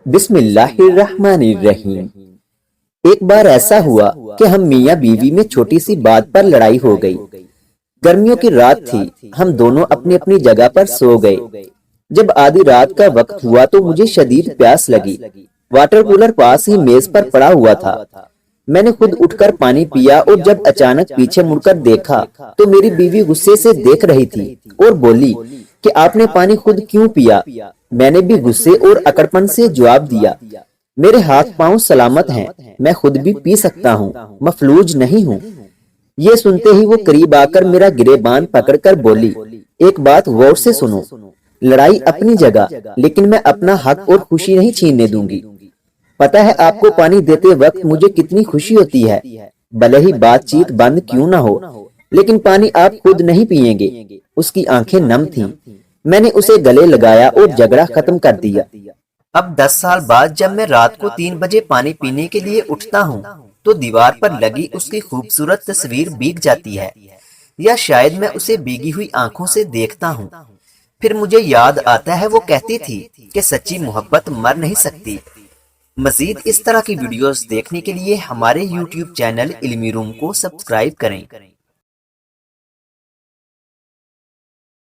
बिस्मिल्लाहिर्रहमानिर्रहीम। एक बार ऐसा हुआ कि हम मियाँ बीवी में छोटी सी बात पर लड़ाई हो गई। गर्मियों की रात थी, हम दोनों अपनी अपनी जगह पर सो गए। जब आधी रात का वक्त हुआ तो मुझे शदीद प्यास लगी। वाटर कूलर पास ही मेज पर पड़ा हुआ था। मैंने खुद उठकर पानी पिया और जब अचानक पीछे मुड़कर देखा तो मेरी बीवी गुस्से से देख रही थी और बोली कि आपने पानी खुद क्यों पिया। मैंने भी गुस्से और अकड़पन से जवाब दिया, मेरे हाथ पांव सलामत हैं, मैं खुद भी पी सकता हूँ, मफलूज नहीं हूँ। ये सुनते ही वो करीब आकर मेरा गिरेबान पकड़कर बोली, एक बात गौर से सुनो, लड़ाई अपनी जगह, लेकिन मैं अपना हक और खुशी नहीं छीनने दूंगी। पता है आपको पानी देते वक्त मुझे कितनी खुशी होती है, भले ही बातचीत बंद क्यों ना हो, लेकिन पानी आप खुद नहीं पिएंगे। उसकी आंखें नम थीं। मैंने उसे गले लगाया और झगड़ा खत्म कर दिया। अब 10 साल बाद जब मैं रात को 3 बजे पानी पीने के लिए उठता हूँ तो दीवार पर लगी उसकी खूबसूरत तस्वीर भीग जाती है, या शायद मैं उसे भीगी हुई आंखों से देखता हूँ। फिर मुझे याद आता है वो कहती थी कि सच्ची मोहब्बत मर नहीं सकती। मजीद इस तरह की वीडियोस देखने के लिए हमारे YouTube चैनल इल्मी रूम को सब्सक्राइब करें।